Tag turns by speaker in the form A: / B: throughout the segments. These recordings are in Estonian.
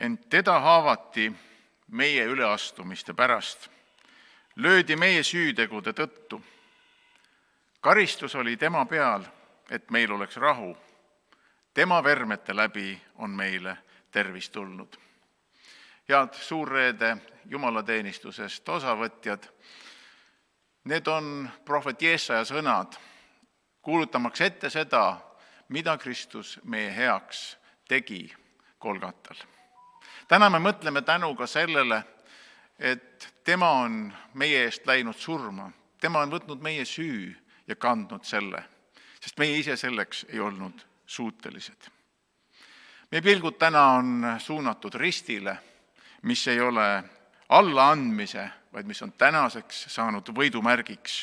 A: ent teda haavati meie üleastumiste pärast, löödi meie süütegude tõttu. Karistus oli tema peal, et meil oleks rahu. Tema vermete läbi on meile tervis tulnud. Head suurreede jumalateenistusest osavõtjad, need on prohvet Jeesaja sõnad, kuulutamaks ette seda, mida Kristus meie heaks tegi Golgatal. Täna me mõtleme tänuga sellele, et tema on meie eest läinud surma. Tema on võtnud meie süü ja kandnud selle, sest meie ise selleks ei olnud suutelised. Meie pilgud täna on suunatud ristile, mis ei ole allaandmise, vaid mis on tänaseks saanud võidumärgiks.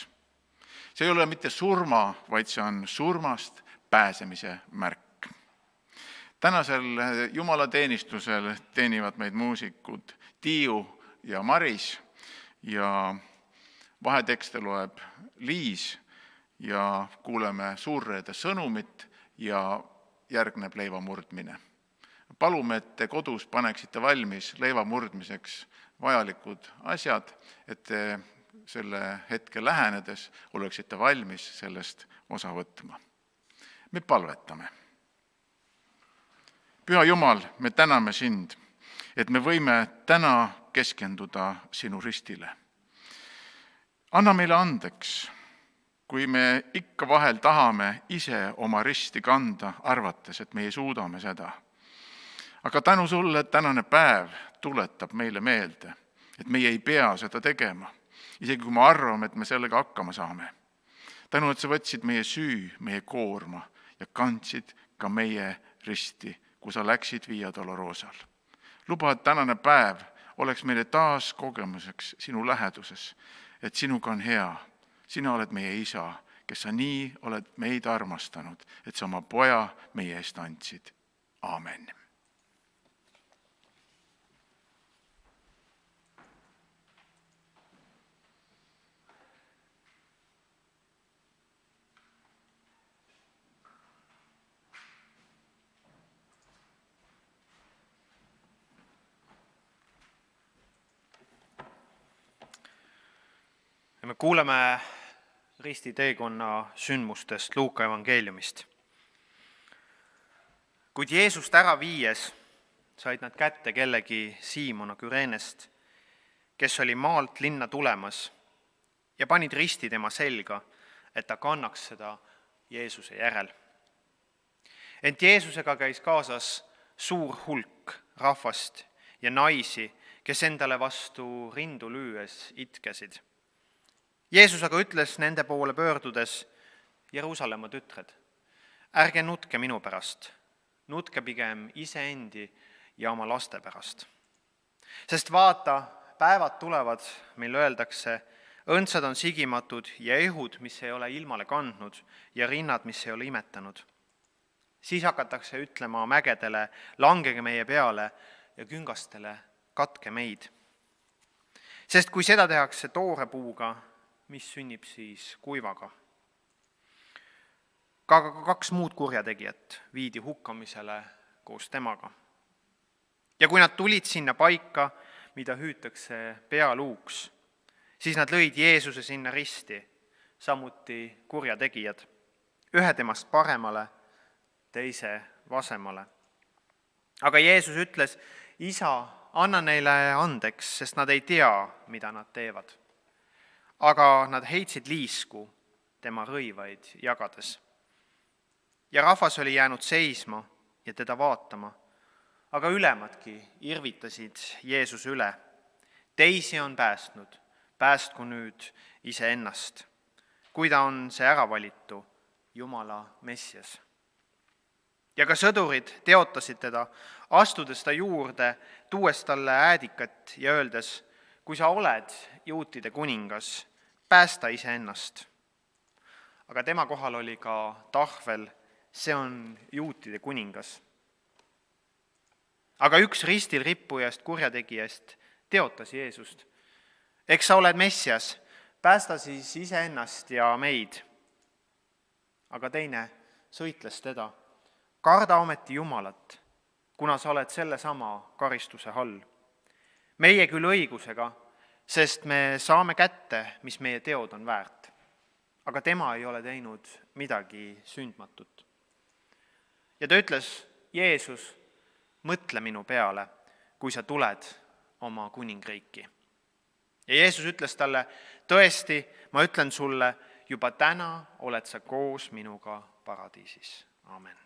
A: See ei ole mitte surma, vaid see on surmast pääsemise märk. Tänasel jumalateenistusel teenivad meid muusikud Tiiu ja Maris ja vahetekste loeb Liis ja kuuleme suurreede sõnumit ja järgneb leivamurdmine. Palume, et te kodus paneksite valmis leivamurdmiseks vajalikud asjad, et te selle hetke lähenedes oleksite valmis sellest osa võtma. Me palvetame. Püha Jumal, me täname sind, et me võime täna keskenduda sinu ristile. Anna meile andeks, kui me ikka vahel tahame ise oma risti kanda, arvates, et meie suudame seda. Aga tänu sulle, et tänane päev tuletab meile meelde, et meie ei pea seda tegema, isegi kui me arvame, et me sellega hakkama saame. Tänu, et sa võtsid meie süü, meie koorma ja kandsid ka meie risti, kui sa läksid Via Dolorosal. Luba, et tänane päev oleks meile taas kogemuseks sinu läheduses, et sinuga on hea. Sina oled meie isa, kes sa nii oled meid armastanud, et sa oma poja meie eest andsid. Aamen.
B: Ja me kuuleme ristiteekonna sündmustest Luuka evangeeliumist. Kuid Jeesust ära viies said nad kätte kellegi Siimona Küreenest, kes oli maalt linna tulemas ja panid risti tema selga, et ta kannaks seda Jeesuse järel. Ent Jeesusega käis kaasas suur hulk rahvast ja naisi, kes endale vastu rindu lüües itkesid. Jeesus aga ütles nende poole pöördudes, Jeruusalemma tütred, ärge nutke minu pärast, nutke pigem iseendi ja oma laste pärast. Sest vaata, päevad tulevad, mil öeldakse, õndsad on sigimatud ja ehud, mis ei ole ilmale kandnud ja rinnad, mis ei ole imetanud. Siis hakatakse ütlema mägedele, langege meie peale ja küngastele, katke meid. Sest kui seda tehakse toore puuga, mis sünnib siis kuivaga. Ka 2 muud kurjategijat viidi hukkamisele koos temaga. Ja kui nad tulid sinna paika, mida hüütakse pealuuks, siis nad lõid Jeesuse sinna risti, samuti kurjategijad, ühe temast paremale, teise vasemale. Aga Jeesus ütles, isa, anna neile andeks, sest nad ei tea, mida nad teevad. Aga nad heitsid liisku tema rõivaid jagades. Ja rahvas oli jäänud seisma ja teda vaatama, aga ülemadki irvitasid Jeesuse üle. Teisi on päästnud, päästku nüüd iseennast, kui ta on see äravalitu Jumala Messias. Ja ka sõdurid teotasid teda, astudes ta juurde, tuues talle äädikat ja öeldes, kui sa oled juutide kuningas, päästa iseennast. Aga tema kohal oli ka tahvel, see on juutide kuningas. Aga üks ristil rippujast kurjategijast teotas Jeesust. Eks sa oled Messias, päästa siis iseennast ja meid. Aga teine sõitles teda. Karda ometi Jumalat, kuna sa oled sellesama karistuse all. Meie küll õigusega, sest me saame kätte, mis meie teod on väärt. Aga tema ei ole teinud midagi sündmatut. Ja ta ütles, Jeesus, mõtle minu peale, kui sa tuled oma kuningriiki. Ja Jeesus ütles talle, tõesti, ma ütlen sulle, juba täna oled sa koos minuga paradiisis. Amen.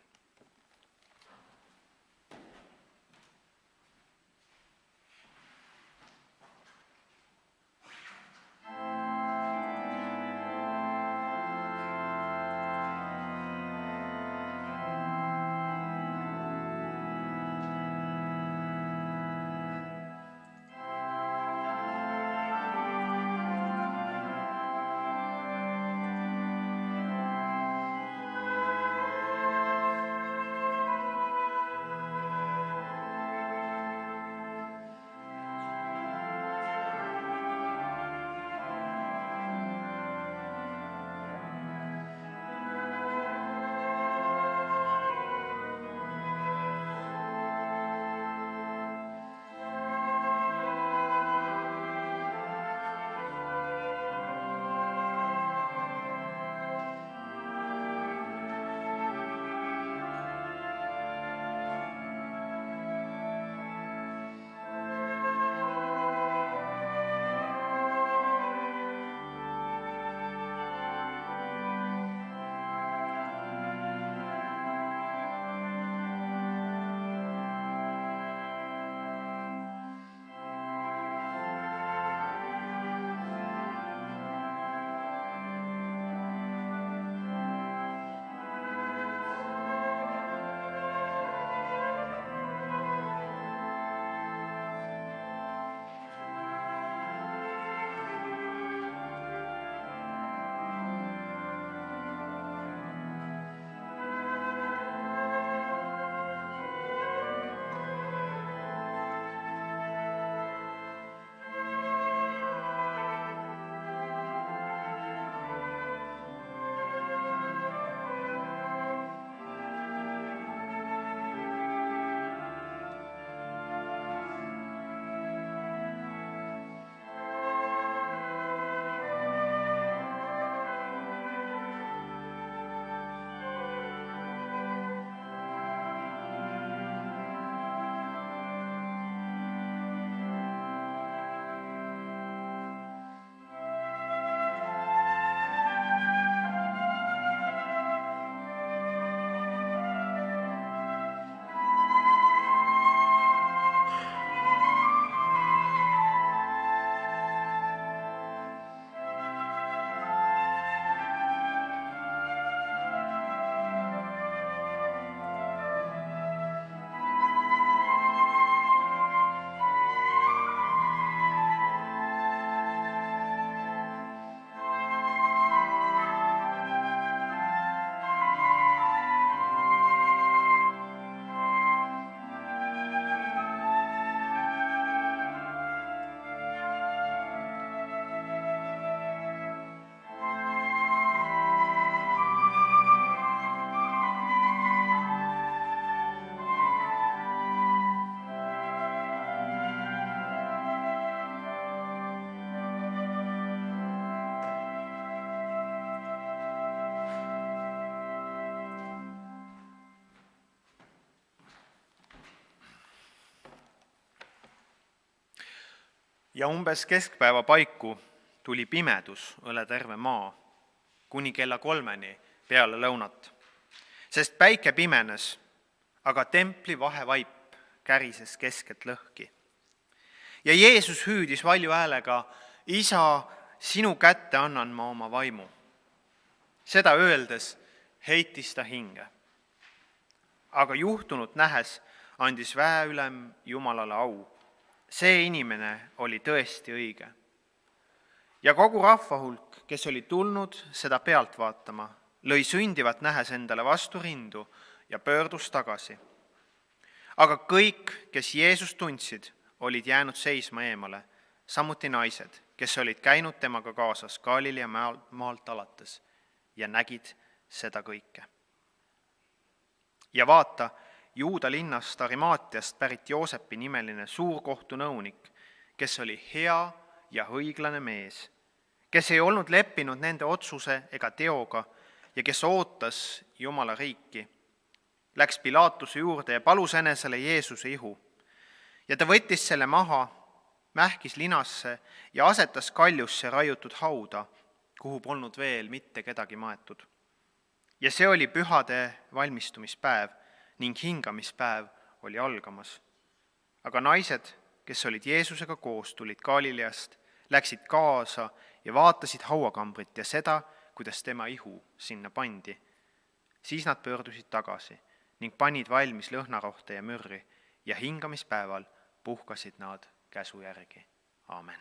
B: Ja umbes keskpäeva paiku tuli pimedus üle terve maa, kuni kella 3 peale lõunat. Sest päike pimenes, aga templi vahevaip kärises keskelt lõhki. Ja Jeesus hüüdis valju häälega, Isa, sinu kätte annan ma oma vaimu. Seda öeldes heitis ta hinge. Aga juhtunut nähes andis väeülem Jumalale au. See inimene oli tõesti õige. Ja kogu rahvahulk, kes oli tulnud seda pealt vaatama, lõi sündivat nähes endale vastu rindu ja pöördus tagasi. Aga kõik, kes Jeesust tundsid, olid jäänud seisma eemale, samuti naised, kes olid käinud temaga kaasas Galilea maalt alates ja nägid seda kõike. Ja vaata, Juuda linnast Arimaatiast pärit Joosepi nimeline suurkohtunõunik, kes oli hea ja õiglane mees, kes ei olnud leppinud nende otsuse ega teoga ja kes ootas Jumala riiki, läks Pilaatuse juurde ja palus enesele Jeesuse ihu. Ja ta võttis selle maha, mähkis linasse ja asetas kaljusse raiutud hauda, kuhu polnud veel mitte kedagi maetud. Ja see oli pühade valmistumispäev ning hingamispäev oli algamas. Aga naised, kes olid Jeesusega koos, tulid Galileast, läksid kaasa ja vaatasid hauakambrit ja seda, kuidas tema ihu sinna pandi. Siis nad pöördusid tagasi ning panid valmis lõhnarohte ja mürri ja hingamispäeval puhkasid nad käsu järgi. Aamen.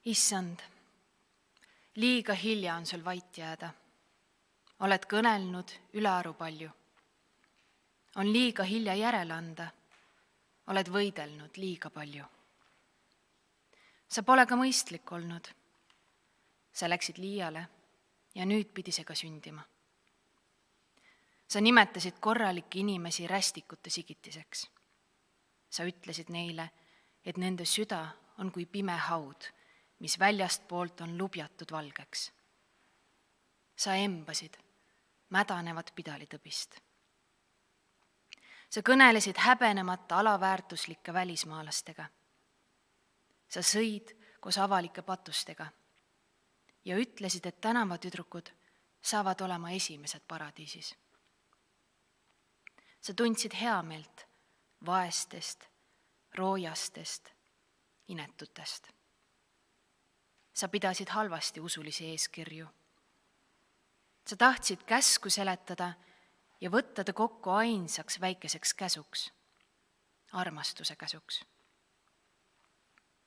C: Issand, liiga hilja on sul vait jääda. Oled kõnelnud ülearu palju. On liiga hilja järele anda. Oled võidelnud liiga palju. Sa pole ka mõistlik olnud. Sa läksid liiale ja nüüd pidi see ka sündima. Sa nimetasid korralikke inimesi rästikute sigitiseks. Sa ütlesid neile, et nende süda on kui pime haud, mis väljast poolt on lubjatud valgeks. Sa embasid mädanevat pidalitõbist. Sa kõnelesid häbenemata alaväärtuslike välismaalastega. sa sõid koos avalike patustega ja ütlesid, et tänavatüdrukud saavad olema esimesed paradiisis. sa tundsid heameelt vaestest, roojastest, inetutest. sa pidasid halvasti usulisi eeskirju. sa tahtsid käsku seletada ja võtta ta kokku ainsaks väikeseks käsuks, armastuse käsuks.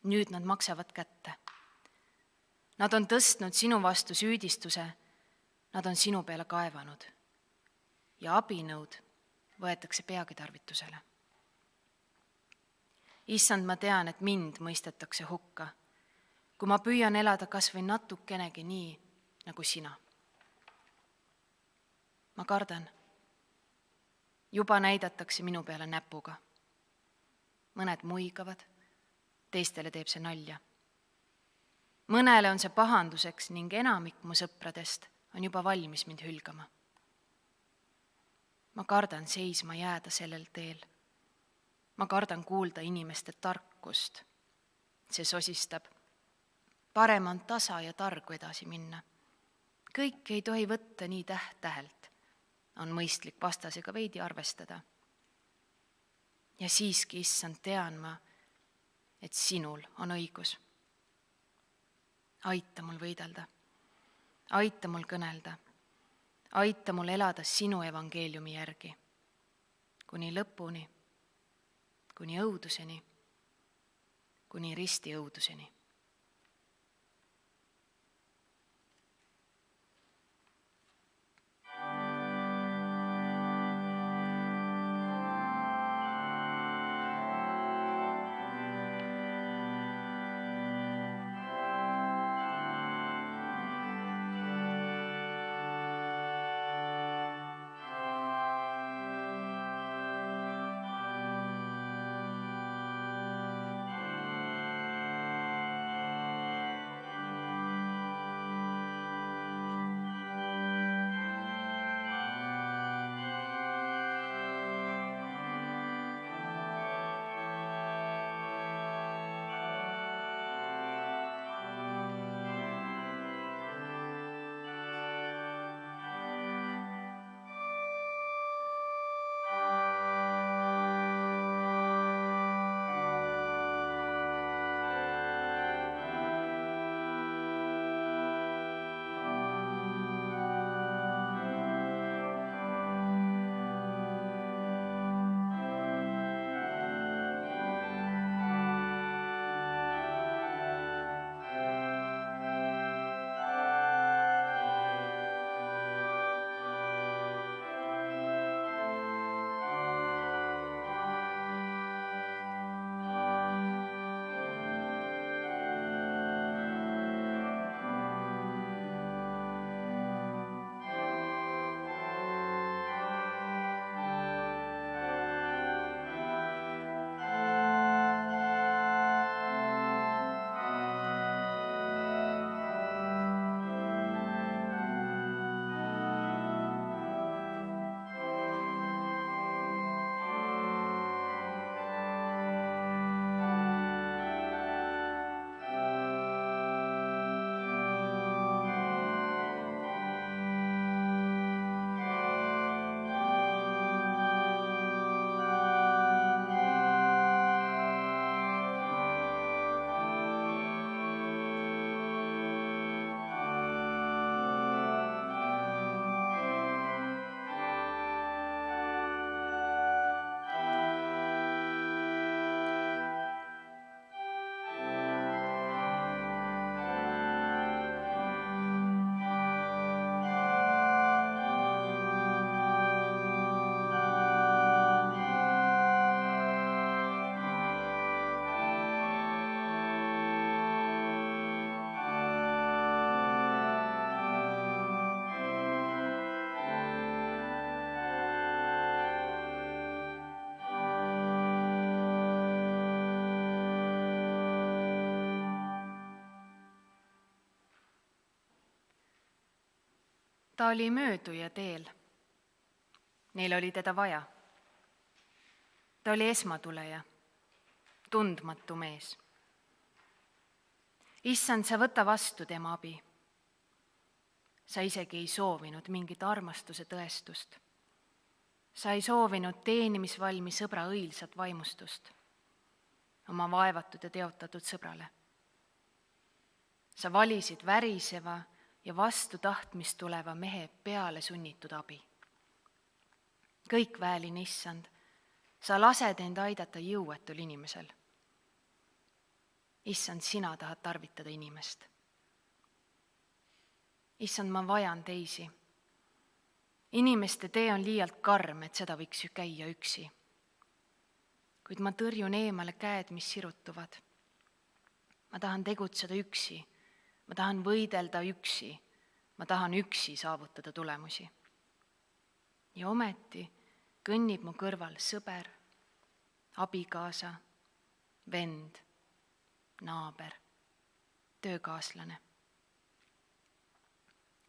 C: Nüüd nad maksavad kätte. Nad on tõstnud sinu vastu süüdistuse, nad on sinu peale kaevanud ja abinõud võetakse peagi tarvitusele. Issand, ma tean, et mind mõistetakse hukka, kui ma püüan elada kas või natukenegi nii, nagu sina. Ma kardan. Juba näidatakse minu peale näpuga. Mõned muigavad, teistele teeb see nalja. Mõnele on see pahanduseks ning enamik mu sõpradest on juba valmis mind hülgama. Ma kardan seisma jääda sellel teel. Ma kardan kuulda inimeste tarkust. See sosistab. Parem on tasa ja targu edasi minna. Kõik ei tohi võtta nii täht-tähelt. On mõistlik vastasega veidi arvestada. Ja siiski, issand, tean ma, et sinul on õigus. Aita mul võidelda. Aita mul kõnelda. Aita mul elada sinu evangeeliumi järgi. Kuni lõpuni, kuni õuduseni, kuni risti õuduseni. Ta oli mööduja teel. Neil oli teda vaja. Ta oli esmatuleja, tundmatu mees. issand, sa võta vastu tema abi. Sa isegi ei soovinud mingit armastuse tõestust. Sa ei soovinud teenimisvalmi sõbra õilsat vaimustust oma vaevatud ja teotatud sõbrale. Sa valisid väriseva ja vastu tahtmist tuleva mehe peale sunnitud abi. Kõik väeline issand, sa lased end aidata jõuetul inimesel. Issand, sina tahad tarvitada inimest. Issand, ma vajan teisi. Inimeste tee on liialt karm, et seda võiks ju käia üksi. Kuid ma tõrjun eemale käed, mis sirutuvad. Ma tahan tegutseda üksi. Ma tahan võidelda üksi. Ma tahan üksi saavutada tulemusi. Ja ometi kõnnib mu kõrval sõber, abikaasa, vend, naaber, töökaaslane.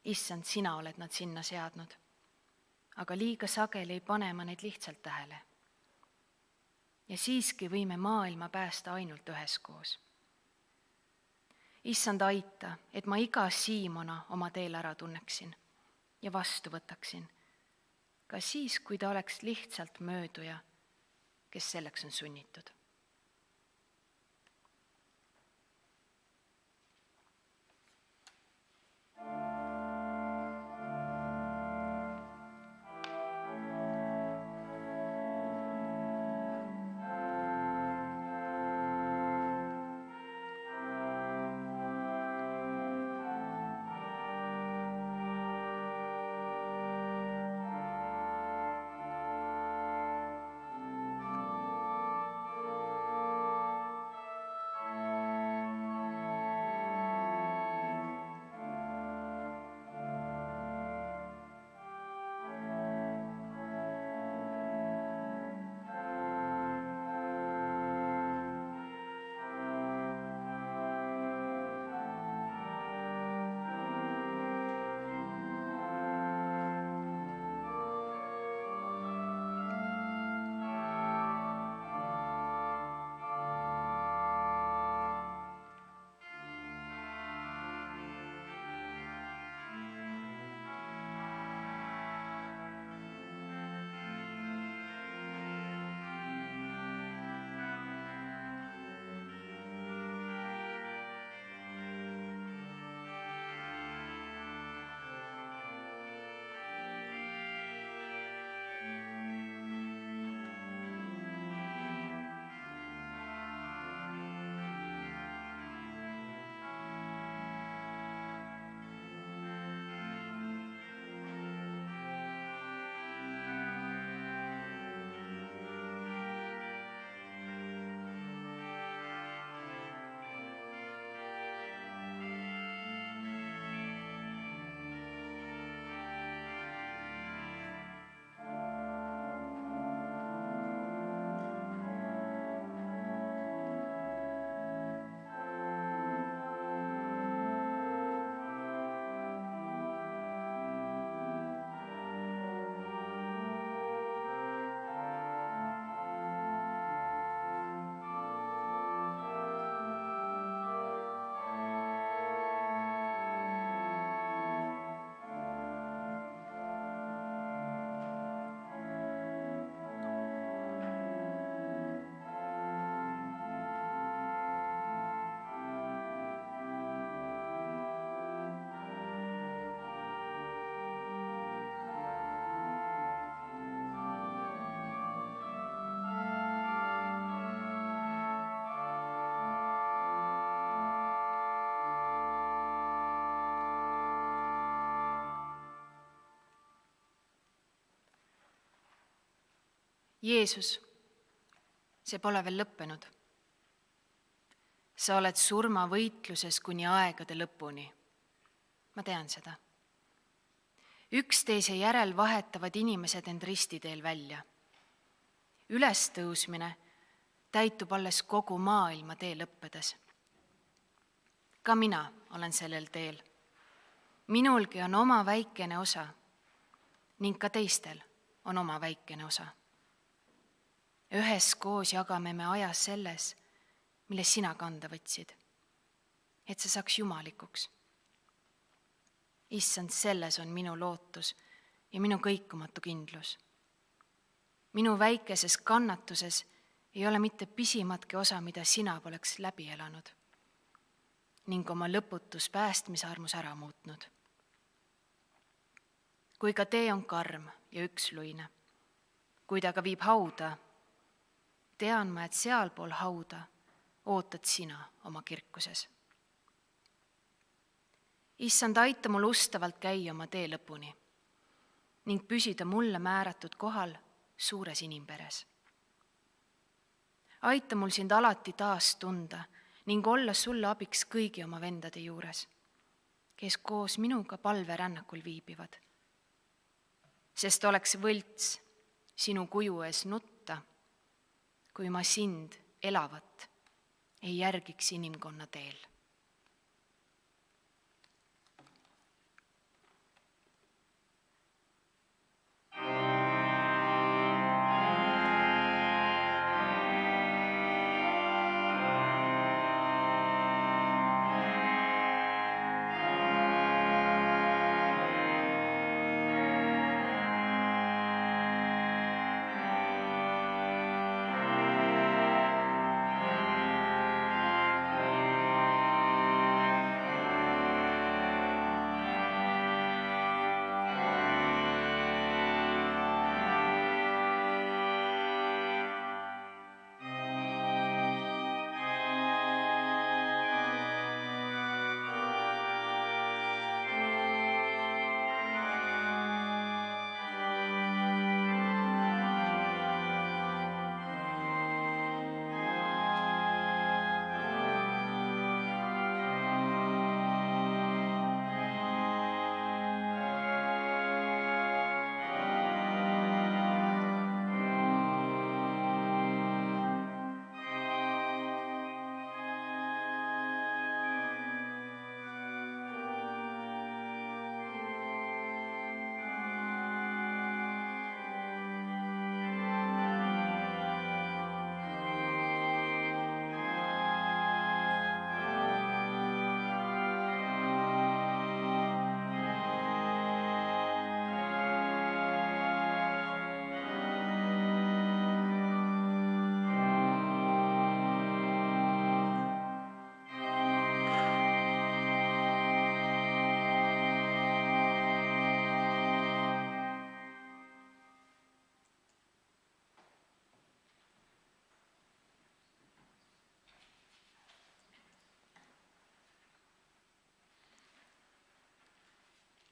C: Issand, sina oled nad sinna seadnud, aga liiga sageli ei pane ma neid lihtsalt tähele. Ja siiski võime maailma päästa ainult üheskoos. Issand, aita, et ma iga Siimona oma teel ära tunneksin ja vastu võtaksin, ka siis, kui ta oleks lihtsalt mööduja, kes selleks on sunnitud. Jeesus, see pole veel lõppenud. Sa oled surmavõitluses kuni aegade lõpuni. Ma tean seda. Üksteise järel vahetavad inimesed end ristiteel välja. Ülestõusmine täitub alles kogu maailma tee lõppedes. Ka mina olen sellel teel. Minulgi on oma väikene osa ning ka teistel on oma väikene osa. Üheskoos jagame me ajas selles, milles sina kanda võtsid. et see saaks jumalikuks. Issand, selles on minu lootus ja minu kõikumatu kindlus. Minu väikeses kannatuses ei ole mitte pisimatki osa, mida sina poleks läbi elanud ning oma lõputus päästmise armus ära muutnud. Kui ka tee on karm ja üksluine, kui ta ka viib hauda, tean ma, et sealpool hauda ootad sina oma kirkuses. Issand, aita mul ustavalt käia oma tee lõpuni ning püsida mulle määratud kohal suures inimperes. Aita mul sind alati taas tunda ning olla sulle abiks kõigi oma vendade juures, kes koos minuga palverännakul viibivad. Sest oleks võlts sinu kuju ees nutta, kui ma sind elavat ei järgiks inimkonna teel.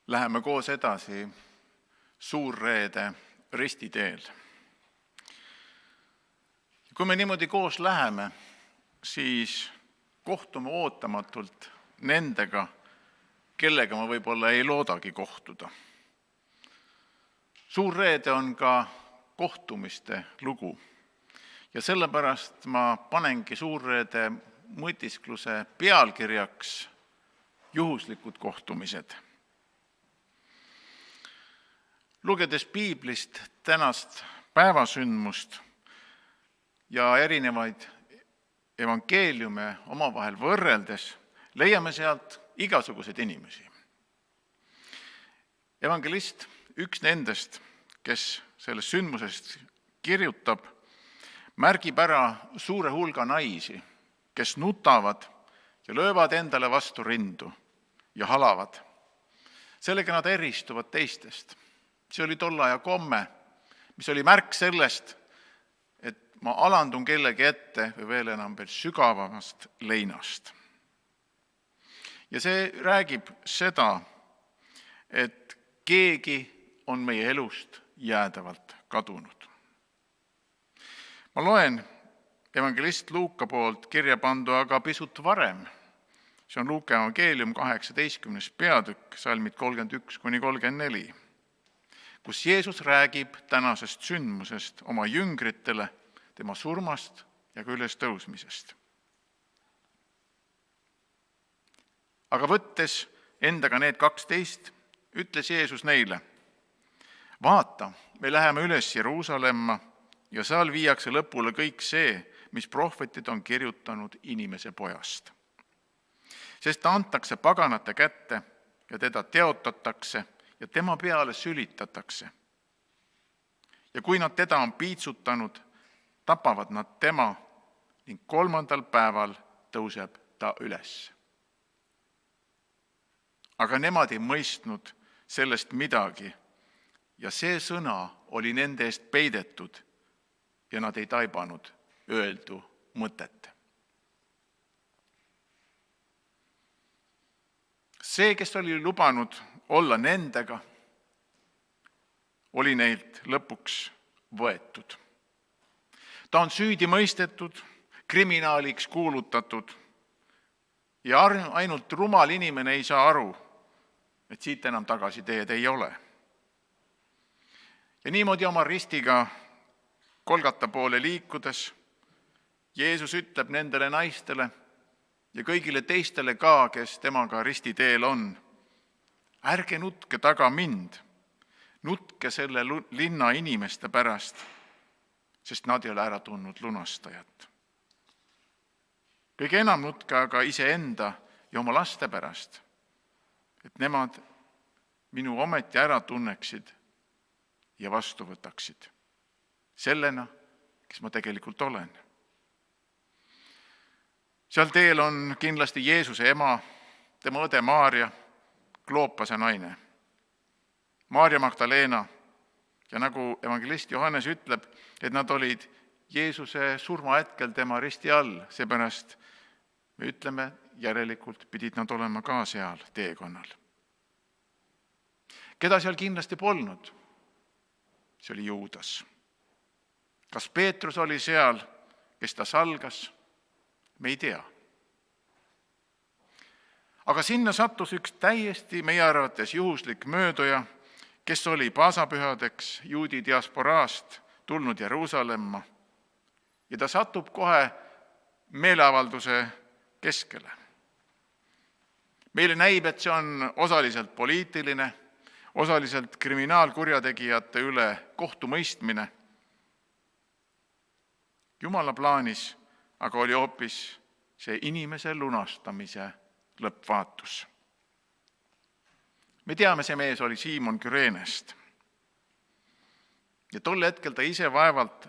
A: Läheme koos edasi Suurreede ristiteel. Kui me niimoodi koos läheme, siis kohtume ootamatult nendega, kellega ma võib-olla ei loodagi kohtuda. Suurreede on ka kohtumiste lugu ja sellepärast ma panengi Suurreede mõtiskluse pealkirjaks juhuslikud kohtumised. Lugedes piiblist tänast päevasündmust ja erinevaid evangeeliume omavahel võrreldes, leiame sealt igasuguseid inimesi. Evangelist, üks nendest, kes sellest sündmusest kirjutab, märgib ära suure hulga naisi, kes nutavad ja löövad endale vastu rindu ja halavad. Sellega nad eristuvad teistest. See oli tolle aja komme, mis oli märk sellest, et ma alandun kellegi ette või veel enam veel sügavamast leinast. Ja see räägib seda, et keegi on meie elust jäädavalt kadunud. Ma loen evangelist Luuka poolt kirja pandu aga pisut varem. See on Luuka evangeelium 18. peatükk, salmid 31-34. Kus Jeesus räägib tänasest sündmusest oma jüngritele, tema surmast ja ka üles tõusmisest. Aga võttes endaga need 12, ütles Jeesus neile, vaata, me läheme üles Jeruusalemma ja seal viiakse lõpule kõik see, mis prohvetid on kirjutanud inimese pojast. sest ta antakse paganate kätte ja teda teotatakse ja tema peale sülitatakse. Ja kui nad teda on piitsutanud, tapavad nad tema ning 3. päeval tõuseb ta üles. Aga nemad ei mõistnud sellest midagi ja see sõna oli nende eest peidetud ja nad ei taibanud öeldu mõtet. See, kes oli lubanud olla nendega, oli neilt lõpuks võetud. Ta on süüdi mõistetud, kriminaaliks kuulutatud ja ainult rumal inimene ei saa aru, et siit enam tagasiteed ei ole. Ja niimoodi oma ristiga Golgata poole liikudes Jeesus ütleb nendele naistele ja kõigile teistele ka, kes temaga ristiteel on, ärge nutke taga mind, nutke selle linna inimeste pärast, sest nad ei ole ära tundnud lunastajat. Kõige enam nutke aga iseenda ja oma laste pärast, et nemad minu ometi ära tunneksid ja vastu võtaksid sellena, kes ma tegelikult olen. Seal teel on kindlasti Jeesuse ema, tema õde Maarja, Kloopase naine, Maarja Magdalena ja nagu evangelist Johannes ütleb, et nad olid Jeesuse surmahetkel tema risti all, seepärast me ütleme, järelikult pidid nad olema ka seal teekonnal. Keda seal kindlasti polnud? See oli Juudas. Kas Peetrus oli seal, kes ta salgas? Me ei tea. Aga sinna sattus üks täiesti meie arvates juhuslik mööduja, kes oli paasapühadeks juudi diasporaast tulnud Jeruusalemma ja ta satub kohe meeleavalduse keskele. Meile näib, et see on osaliselt poliitiline, osaliselt kriminaalkurjategijate üle kohtumõistmine. Jumala plaanis aga oli hoopis see inimese lunastamise lõppvaatus. Me teame, see mees oli Siimon Küreenest. Ja tol hetkel ta ise vaevalt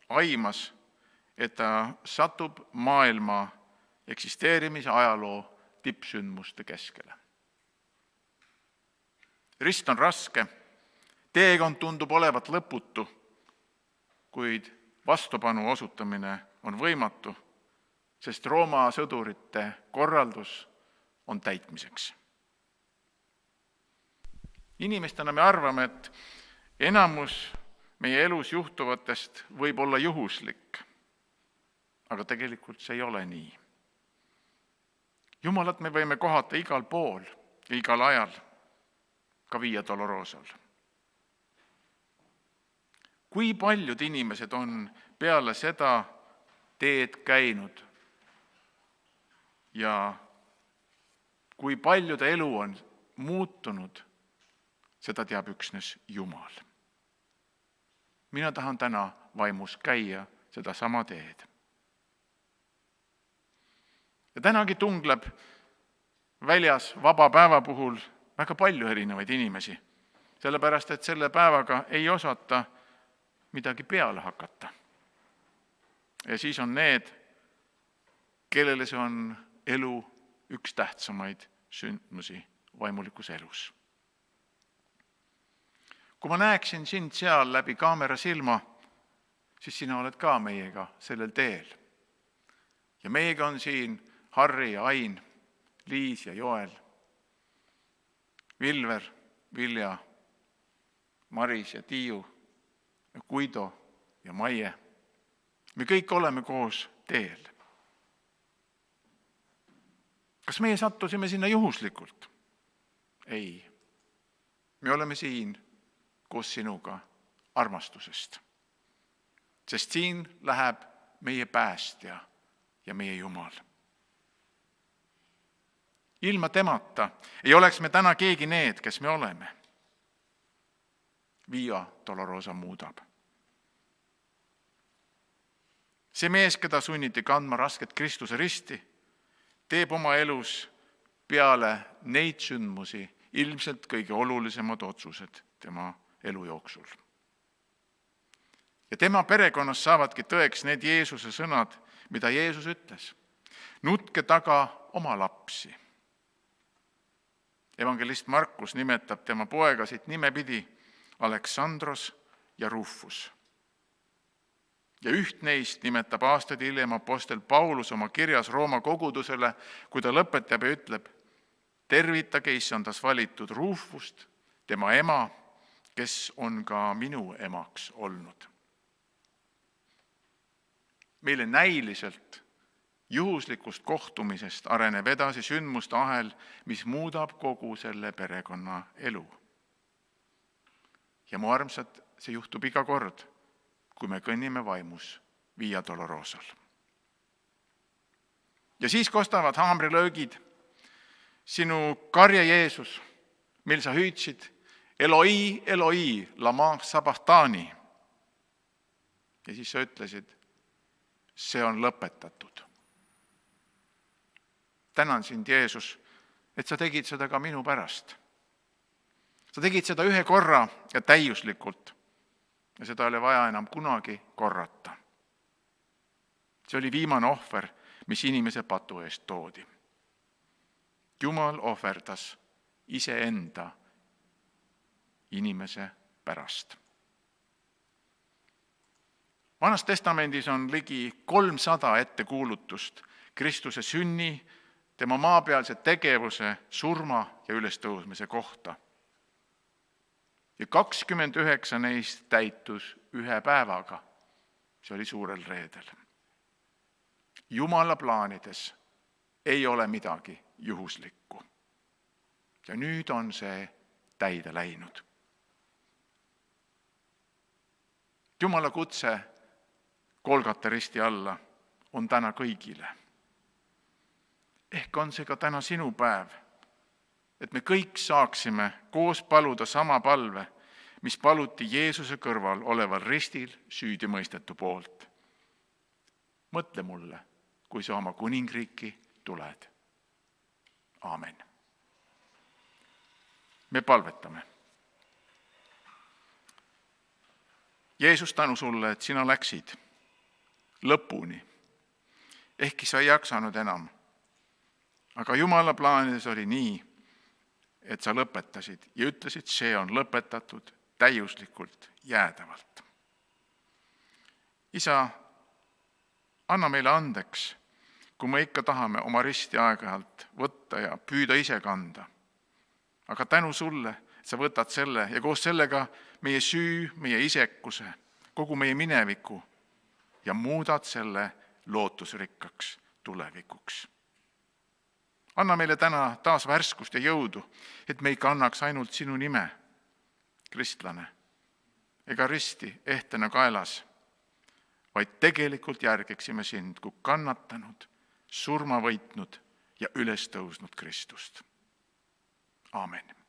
A: aimas, et ta satub maailma eksisteerimise ajaloo tippsündmuste keskele. Rist on raske, teekond tundub olevat lõputu, kuid vastupanu osutamine on võimatu, sest Rooma sõdurite korraldus on täitmiseks. Inimestena me arvame, et enamus meie elus juhtuvatest võib olla juhuslik, aga tegelikult see ei ole nii. Jumalat me võime kohata igal pool ja igal ajal, ka Via Dolorosal. Kui paljud inimesed on peale seda teed käinud ja kui paljude elu on muutunud, seda teab üksnes Jumal. Mina tahan täna vaimus käia seda sama teed. Ja tänagi tungleb väljas vaba päeva puhul väga palju erinevaid inimesi, sellepärast et selle päevaga ei osata midagi peale hakata. Ja siis on need, kellele see on elu üks tähtsamaid sündmusi vaimulikus elus. Kui ma näeksin sind seal läbi kaamera silma, siis sina oled ka meiega sellel teel. Ja meiega on siin Harri ja Ain, Liis ja Joel, Vilver, Vilja, Maris ja Tiiu, Guido ja Maie. Me kõik oleme koos teel. Kas meie sattusime sinna juhuslikult? Ei. Me oleme siin koos sinuga armastusest. Sest siin läheb meie päästja ja meie Jumal. Ilma temata ei oleks me täna keegi need, kes me oleme. Via Dolorosa muudab. See mees, keda sunniti kandma rasket Kristuse risti, teeb oma elus peale neid sündmusi ilmselt kõige olulisemad otsused tema elu jooksul. Ja tema perekonnas saavadki tõeks need Jeesuse sõnad, mida Jeesus ütles. Nutke taga oma lapsi. Evangelist Markus nimetab tema poegasid nimepidi Aleksandros ja Rufus. Ja üht neist nimetab aastaid hiljem apostel Paulus oma kirjas Rooma kogudusele, kui ta lõpetab ja ütleb: tervitage issandas valitud Rufust, tema ema, kes on ka minu emaks olnud. Meile näiliselt juhuslikust kohtumisest areneb edasi sündmuste ahel, mis muudab kogu selle perekonna elu. Ja mu armsad, see juhtub iga kord, kui me kõnnime vaimus Via Dolorosal. Ja siis kostavad haamrilöögid: sinu karje Jeesus, mil sa hüüdsid Eloi, Eloi, lama sabachthani. Ja siis sa ütlesid: see on lõpetatud. Tänan sind, Jeesus, et sa tegid seda ka minu pärast. Sa tegid seda ühe korra ja täiuslikult ja seda ei ole vaja enam kunagi korrata. See oli viimane ohver, mis inimese patu eest toodi. Jumal ohverdas iseenda inimese pärast. Vanas testamendis on ligi 300 ettekuulutust Kristuse sünni, tema maapealse tegevuse, surma ja ülestõusmise kohta. Ja 29 neist täitus ühe päevaga. See oli suurel reedel. Jumala plaanides ei ole midagi juhuslikku. Ja nüüd on see täide läinud. Jumala kutse Golgata risti alla on täna kõigile. Ehk on see ka täna sinu päev, et me kõik saaksime koos paluda sama palve, mis paluti Jeesuse kõrval oleval ristil süüdimõistetu poolt. Mõtle mulle, kui sa oma kuningriiki tuled. Aamen. Me palvetame. Jeesus, tänu sulle, et sina läksid lõpuni. Ehkki sa ei jaksanud enam. Aga Jumala plaanides oli nii, et sa lõpetasid ja ütlesid, see on lõpetatud täiuslikult, jäädavalt. Isa, anna meile andeks, kui me ikka tahame oma risti aeg-ajalt võtta ja püüda ise kanda. Aga tänu sulle, et sa võtad selle ja koos sellega meie süü, meie isekuse, kogu meie mineviku ja muudad selle lootusrikkaks tulevikuks. Anna meile täna taas värskust ja jõudu, et me ei kannaks ainult sinu nime, kristlane, ega risti ehtena kaelas, vaid tegelikult järgiksime sind kui kannatanud, surma võitnud ja üles tõusnud Kristust. Aamen.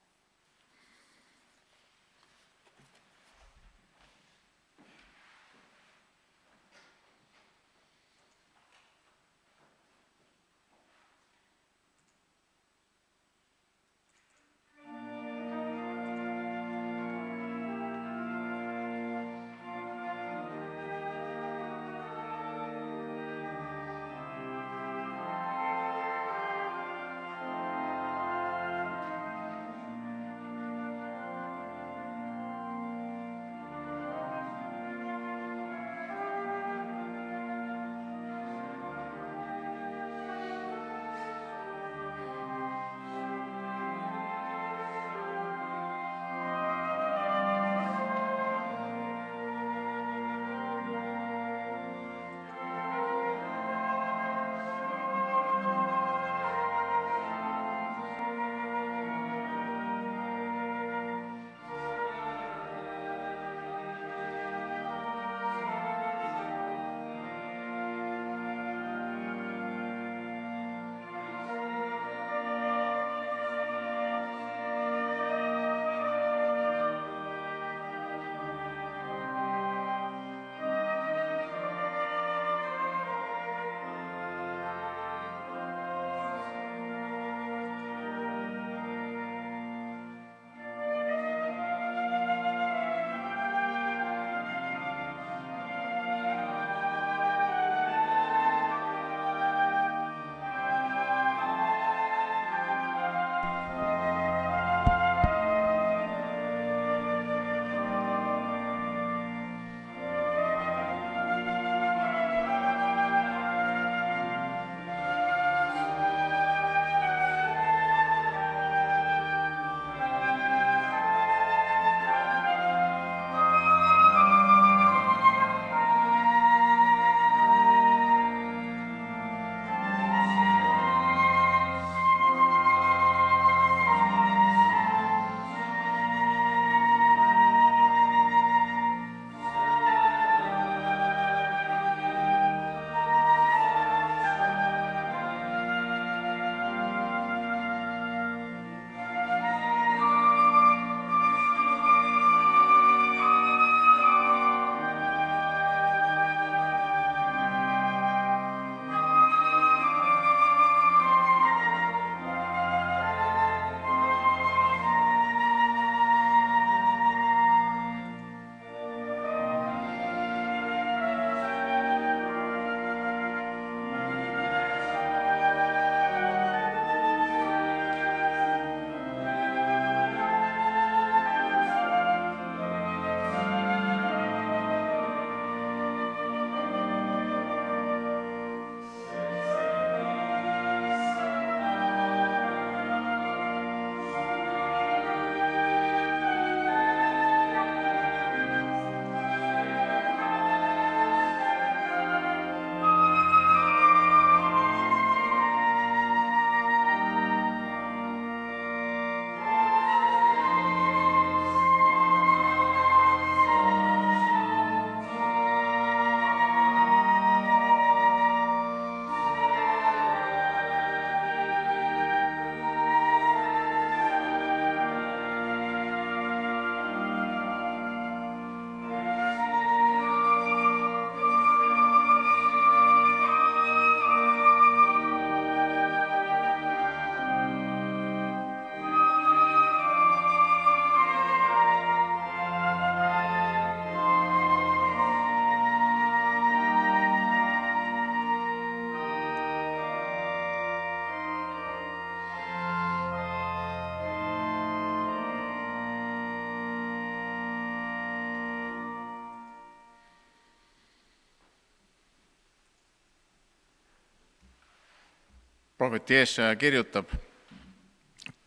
A: prohvet Jeesaja kirjutab,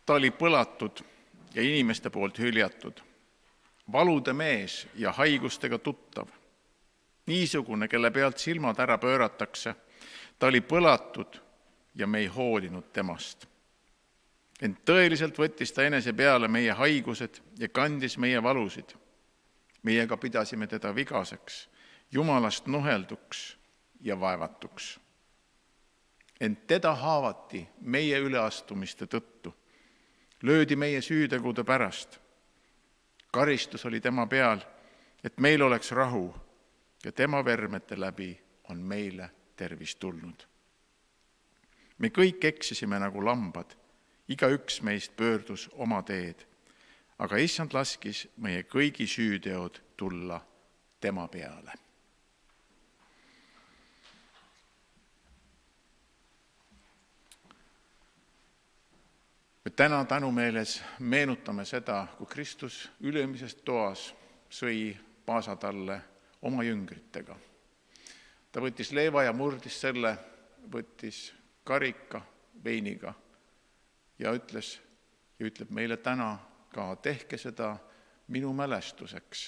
A: ta oli põlatud ja inimeste poolt hüljatud, valude mees ja haigustega tuttav. Niisugune, kelle pealt silmad ära pööratakse, ta oli põlatud ja me ei hoolinud temast. Ent tõeliselt võttis ta enese peale meie haigused ja kandis meie valusid. Meiega pidasime teda vigaseks, Jumalast nuhelduks ja vaevatuks. Ent teda haavati meie üleastumiste tõttu, löödi meie süütegude pärast. Karistus oli tema peal, et meil oleks rahu ja tema vermete läbi on meile tervis tulnud. Me kõik eksisime nagu lambad, igaüks meist pöördus oma teed, aga Issand laskis meie kõigi süüteod tulla tema peale. Me täna tänumeeles meenutame seda, kui Kristus ülemisest toas sõi paasatalle oma jüngritega. Ta võttis leiva ja murdis selle, võttis karika veiniga ja ütleb meile täna ka, tehke seda minu mälestuseks,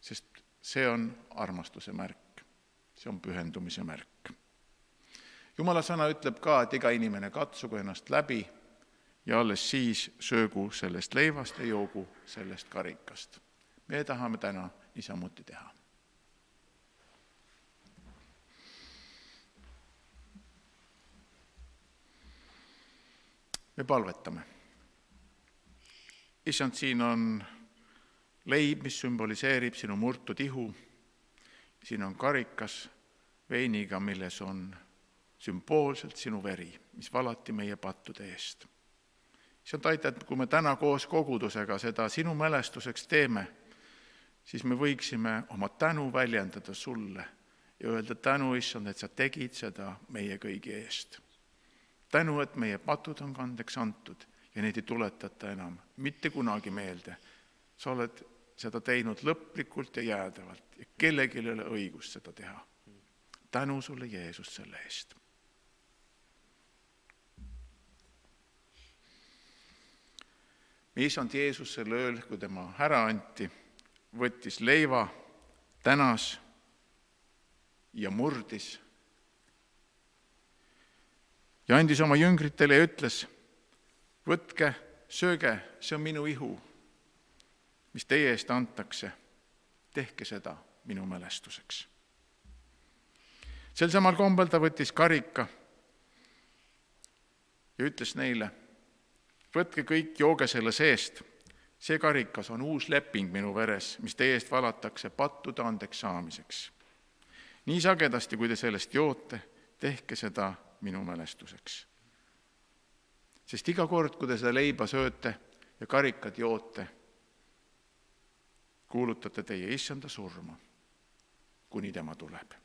A: sest see on armastuse märk, see on pühendumise märk. Jumala sõna ütleb ka, et iga inimene katsugu ennast läbi ja alles siis söögu sellest leivast ja joogu sellest karikast. Me tahame täna niisamuti teha. Me palvetame. Issand, siin on leib, mis sümboliseerib sinu murtud ihu. Siin on karikas veiniga, milles on sümboolselt sinu veri, mis valati meie pattude eest. Issand, aita, et kui me täna koos kogudusega seda sinu mälestuseks teeme, siis me võiksime oma tänu väljendada sulle ja öelda tänu, Issand, et sa tegid seda meie kõigi eest. Tänu, et meie patud on kandeks antud ja neid ei tuletata enam mitte kunagi meelde. Sa oled seda teinud lõplikult ja jäädavalt ja kellelgi ei ole õigust seda teha. Tänu sulle, Jeesus, selle eest. Me Issand Jeesus selle ööl, kui tema ära anti, võttis leiva, tänas ja murdis ja andis oma jüngritele ja ütles, võtke, sööge, see on minu ihu, mis teie eest antakse, tehke seda minu mälestuseks. Sel samal kombel ta võttis karika ja ütles neile, võtke kõik, jooge selle seest, see karikas on uus leping minu veres, mis teie eest valatakse pattude andeks saamiseks. Nii sagedasti, kui te sellest joote, tehke seda minu mälestuseks. Sest iga kord, kui te seda leiba sööte ja karikad joote, kuulutate teie Issanda surma, kuni tema tuleb.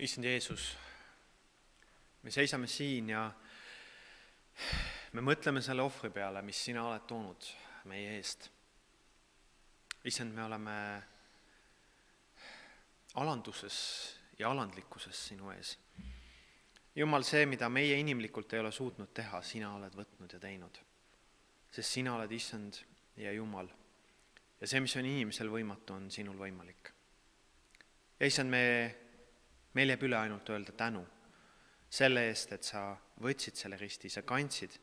B: Issand Jeesus, me seisame siin ja me mõtleme selle ohvri peale, mis sina oled toonud meie eest. Issand, me oleme alanduses ja alandlikkuses sinu ees. Jumal, see, mida meie inimlikult ei ole suutnud teha, sina oled võtnud ja teinud. Sest sina oled Issand ja Jumal. Ja see, mis on inimesel võimatu, on sinul võimalik. Ja Issand, meil jääb üle ainult öelda tänu selle eest, et sa võtsid selle risti, sa kandsid.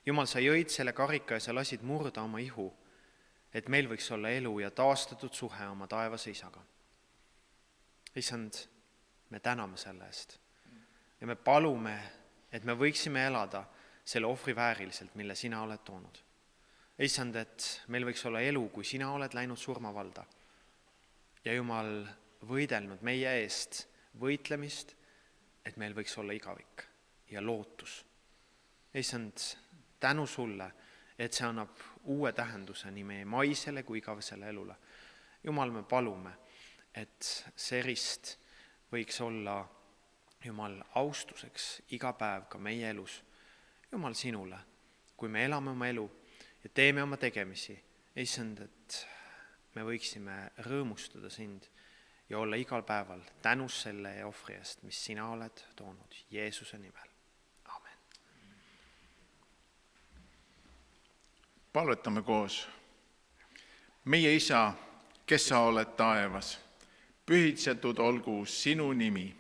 B: Jumal, sa jõid selle karika ja sa lasid murda oma ihu, et meil võiks olla elu ja taastatud suhe oma taevase isaga. issand, me täname selle eest ja me palume, et me võiksime elada selle ohvri vääriliselt, mille sina oled toonud. issand, et meil võiks olla elu, kui sina oled läinud surmavalda ja Jumal võidelnud meie eest võitlemist, et meil võiks olla igavik ja lootus. issand, tänu sulle, et see annab uue tähenduse nii meie maisele kui igavesele elule. Jumal, me palume, et see rist võiks olla, Jumal, austuseks iga päev ka meie elus. Jumal, sinule, kui me elame oma elu ja teeme oma tegemisi, issand, et me võiksime rõõmustada sind ja olla igal päeval tänus selle ohvri eest, mis sina oled toonud Jeesuse nimel. Amen.
A: Palvetame koos. Meie Isa, kes sa oled taevas, pühitsetud olgu sinu nimi,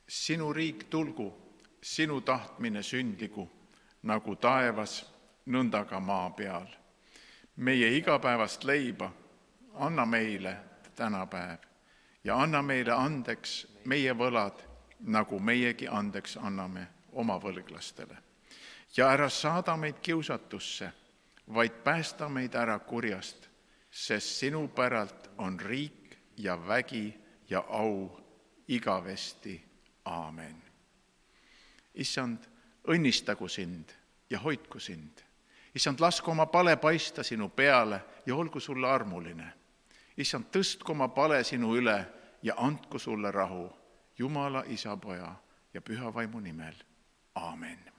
A: sinu riik tulgu, sinu tahtmine sündigu, nagu taevas, nõnda ka maa peal. Meie igapäevast leiba anna meile tänapäev ja anna meile andeks meie võlad, nagu meiegi andeks anname oma võlglastele. Ja ära saada meid kiusatusse, vaid päästa meid ära kurjast, sest sinu päralt on riik ja vägi ja au igavesti. Aamen. Issand, õnnistagu sind ja hoidku sind. Issand, lasku oma pale paista sinu peale ja olgu sulle armuline. Issand, tõstku oma pale sinu üle ja andku sulle rahu. Jumala, Isa, Poja ja Püha Vaimu nimel. Aamen.